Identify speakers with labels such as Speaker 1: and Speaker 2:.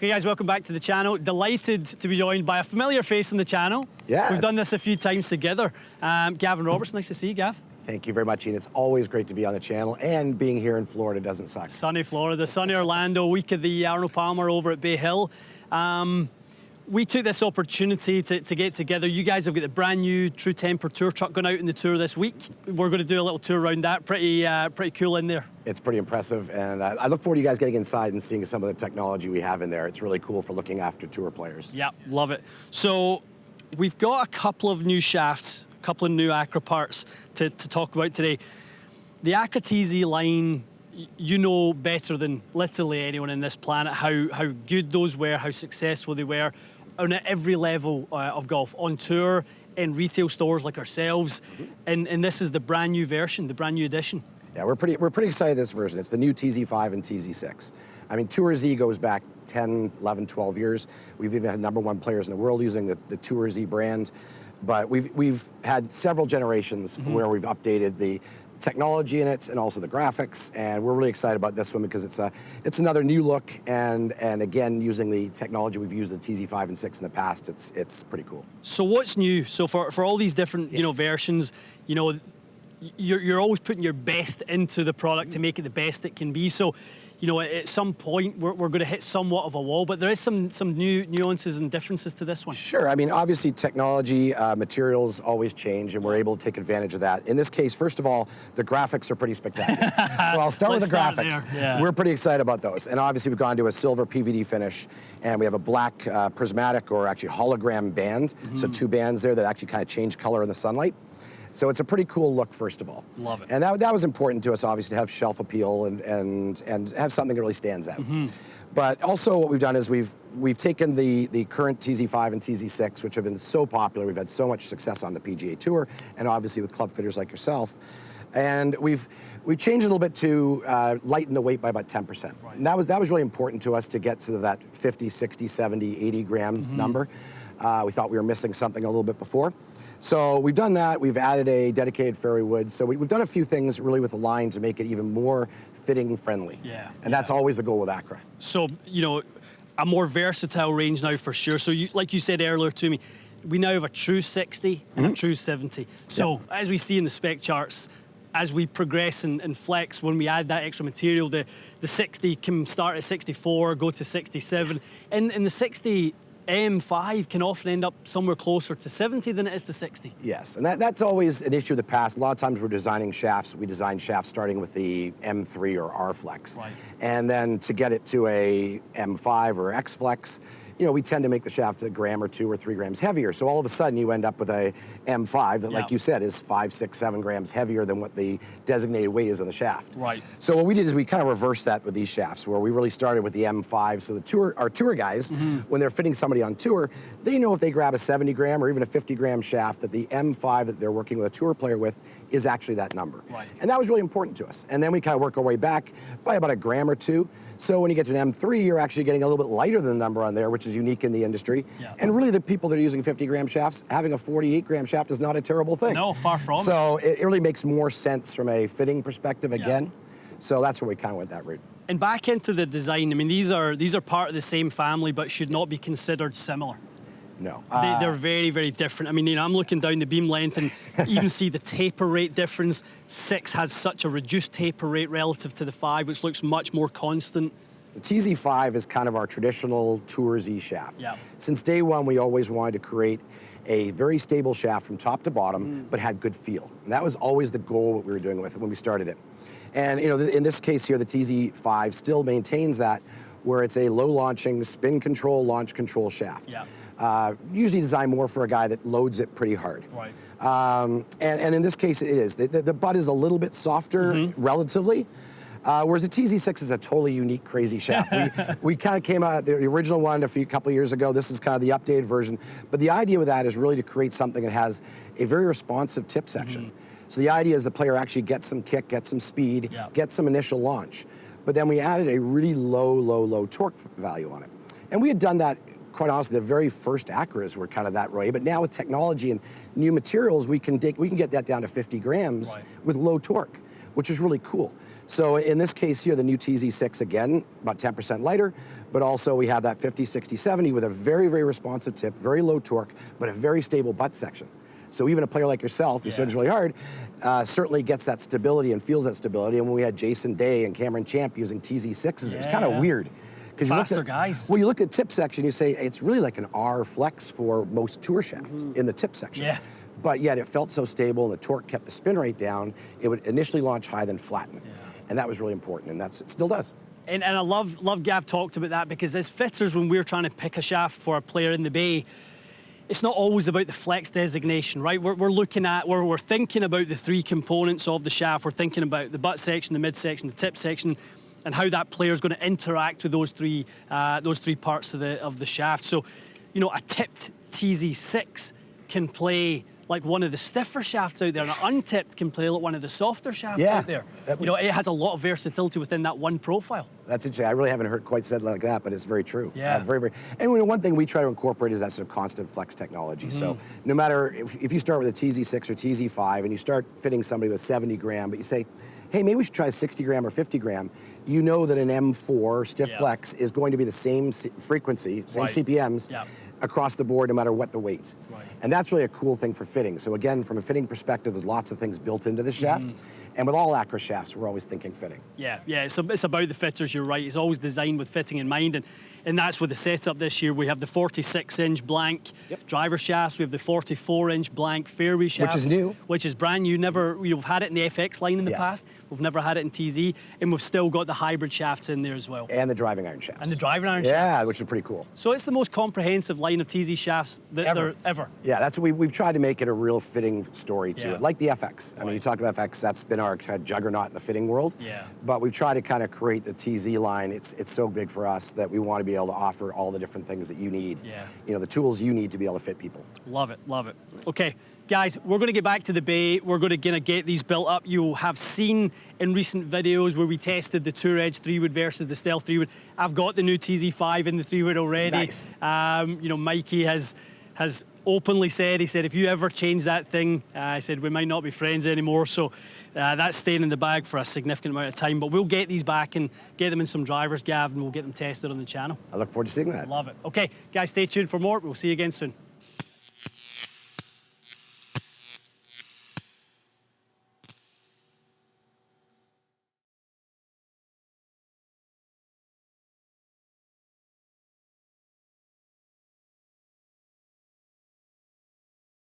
Speaker 1: Okay guys, welcome back to the channel. Delighted to be joined by a familiar face on the channel.
Speaker 2: Yeah.
Speaker 1: We've done this a few times together. Gawain Robertson, nice to see you, Gav.
Speaker 2: Thank you very much, Ian. It's always great to be on the channel, and being here in Florida doesn't suck.
Speaker 1: Sunny Florida, sunny Orlando, week of the Arnold Palmer over at Bay Hill. We took this opportunity to get together. You guys have got the brand new True Temper tour truck going out in the tour this week. We're going to do a little tour around that. Pretty cool in there.
Speaker 2: It's pretty impressive, and I look forward to you guys getting inside and seeing some of the technology we have in there. It's really cool for looking after tour players.
Speaker 1: Yeah, love it. So we've got a couple of new shafts, a couple of new Accra parts to talk about today. The Accra TZ line, you know better than literally anyone in this planet how good those were, how successful they were on every level of golf, on tour, in retail stores like ourselves, and this is the brand new version, the brand new edition.
Speaker 2: Yeah, we're pretty excited this version. It's the new TZ5 and TZ6. I mean, Tour Z goes back 10, 11, 12 years. We've even had #1 players in the world using the Tour Z brand, but we've had several generations where we've updated the technology in it and also the graphics, and we're really excited about this one because it's another new look, and again, using the technology we've used in the TZ5 and 6 in the past, it's pretty cool.
Speaker 1: So what's new? So for all these different versions, you're always putting your best into the product to make it the best it can be. So at some point we're going to hit somewhat of a wall, but there is some new nuances and differences to this one.
Speaker 2: Sure. I mean, obviously technology, materials always change, and we're able to take advantage of that. In this case, first of all, the graphics are pretty spectacular. So I'll start with the graphics.
Speaker 1: Yeah.
Speaker 2: We're pretty excited about those. And obviously we've gone to a silver PVD finish, and we have a black prismatic, or actually hologram band. So 2 bands there that actually kind of change color in the sunlight. So it's a pretty cool look, first of all.
Speaker 1: Love it.
Speaker 2: And that was important to us, obviously, to have shelf appeal and have something that really stands out. But also what we've done is we've taken the current TZ5 and TZ6, which have been so popular. We've had so much success on the PGA Tour, and obviously with club fitters like yourself. And we've changed a little bit to lighten the weight by about 10%. Right. And that was really important to us to get to that 50, 60, 70, 80 gram number. We thought we were missing something a little bit before. So we've done that. We've added a dedicated fairway wood. So we've done a few things really with the line to make it even more fitting friendly. Yeah. And that's always the goal with Accra.
Speaker 1: So, a more versatile range now for sure. So like you said earlier to me, we now have a true 60 and a true 70. So as we see in the spec charts, as we progress and flex, when we add that extra material, the 60 can start at 64, go to 67. And the 60 M5 can often end up somewhere closer to 70 than it is to 60.
Speaker 2: Yes, and that's always an issue of the past. A lot of times we're designing shafts. We design shafts starting with the M3 or R Flex. Right. And then to get it to a M5 or X Flex, we tend to make the shaft a gram or 2 or 3 grams heavier. So all of a sudden you end up with a M5 that, like you said, is 5, 6, 7 grams heavier than what the designated weight is on the shaft. Right. So what we did is we kind of reversed that with these shafts, where we really started with the M5. So our tour guys, when they're fitting somebody on tour, they know if they grab a 70 gram or even a 50 gram shaft, that the M5 that they're working with a tour player with is actually that number. Right. And that was really important to us. And then we kind of work our way back by about a gram or 2. So when you get to an M3, you're actually getting a little bit lighter than the number on there, which is unique in the industry. Yeah. And really the people that are using 50 gram shafts, having a 48 gram shaft is not a terrible thing.
Speaker 1: No, far from.
Speaker 2: So it really makes more sense from a fitting perspective again. So that's where we kind of went that route.
Speaker 1: And back into the design, I mean, these are part of the same family, but should not be considered similar.
Speaker 2: No.
Speaker 1: They're very, very different. I mean, I'm looking down the beam length and even see the taper rate difference. 6 has such a reduced taper rate relative to the 5, which looks much more constant.
Speaker 2: The TZ5 is kind of our traditional Tour Z shaft.
Speaker 1: Yep.
Speaker 2: Since day one, we always wanted to create a very stable shaft from top to bottom, but had good feel. And that was always the goal what we were doing with it when we started it. And in this case here, the TZ5 still maintains that, where it's a low launching spin control, launch control shaft. Yep. Usually designed more for a guy that loads it pretty hard. Right. And in this case, it is. The butt is a little bit softer relatively, whereas the TZ6 is a totally unique, crazy shaft. We kind of came out, the original one a couple of years ago. This is kind of the updated version. But the idea with that is really to create something that has a very responsive tip section. So the idea is the player actually gets some kick, gets some speed, gets some initial launch. But then we added a really low torque value on it. And we had done that, quite honestly, the very first Accras were kind of that way. But now with technology and new materials, we can get that down to 50 grams with low torque. which is really cool. So in this case here, the new TZ6, again, about 10% lighter, but also we have that 50, 60, 70 with a very, very responsive tip, very low torque, but a very stable butt section. So even a player like yourself who swings really hard certainly gets that stability and feels that stability. And when we had Jason Day and Cameron Champ using TZ6s, it was kind of weird.
Speaker 1: Faster guys.
Speaker 2: Well, you look at tip section, you say it's really like an R flex for most tour shafts in the tip section.
Speaker 1: Yeah.
Speaker 2: But yet it felt so stable, and the torque kept the spin rate down. It would initially launch high, then flatten. And that was really important, and it still does.
Speaker 1: And I love Gav talked about that, because as fitters, when we're trying to pick a shaft for a player in the bay, it's not always about the flex designation, right? We're thinking about the three components of the shaft. We're thinking about the butt section, the mid section, the tip section, and how that player is going to interact with those three parts of the shaft. So, you know, a tipped TZ6 can play like one of the stiffer shafts out there, and an untipped can play like one of the softer shafts out there. You know, it has a lot of versatility within that one profile. That's
Speaker 2: interesting. I really haven't heard quite said like that, but it's very true.
Speaker 1: Yeah.
Speaker 2: Very, very. And one thing we try to incorporate is that sort of constant flex technology. So no matter if you start with a TZ6 or TZ5 and you start fitting somebody with 70 gram, but you say, hey, maybe we should try 60 gram or 50 gram, you know that an M4 stiff flex is going to be the same frequency, same CPMs across the board, no matter what the weights. And that's really a cool thing for fitting. So again, from a fitting perspective, there's lots of things built into the shaft. And with all Accra shafts, we're always thinking fitting.
Speaker 1: Yeah, it's about the fitters, you're right. It's always designed with fitting in mind. And that's with the setup this year. We have the 46-inch blank driver shafts. We have the 44-inch blank fairway shafts.
Speaker 2: Which is new.
Speaker 1: Which is brand new. We've had it in the FX line in the past. We've never had it in TZ. And we've still got the hybrid shafts in there as well.
Speaker 2: And the driving iron shafts.
Speaker 1: And the driving iron shafts.
Speaker 2: Yeah, which is pretty cool.
Speaker 1: So it's the most comprehensive line of TZ shafts that there ever.
Speaker 2: Yeah, that's what we've tried to make it a real fitting story to it, like the FX. I mean, you talked about FX, that's been our kind of juggernaut in the fitting world. But we've tried to kind of create the TZ line. It's so big for us that we want to be able to offer all the different things that you need. You know, the tools you need to be able to fit people.
Speaker 1: Love it, love it. Okay, guys, we're going to get back to the bay. We're going to get these built up. You'll have seen in recent videos where we tested the Tour Edge 3-wood versus the Stealth 3-wood. I've got the new TZ5 in the 3-wood already.
Speaker 2: Nice.
Speaker 1: You know, Mikey has openly said, he said, if you ever change that thing, I said, we might not be friends anymore. So that's staying in the bag for a significant amount of time. But we'll get these back and get them in some drivers, Gav, and we'll get them tested on the channel.
Speaker 2: I look forward to seeing that.
Speaker 1: Love it. Okay, guys, stay tuned for more. We'll see you again soon.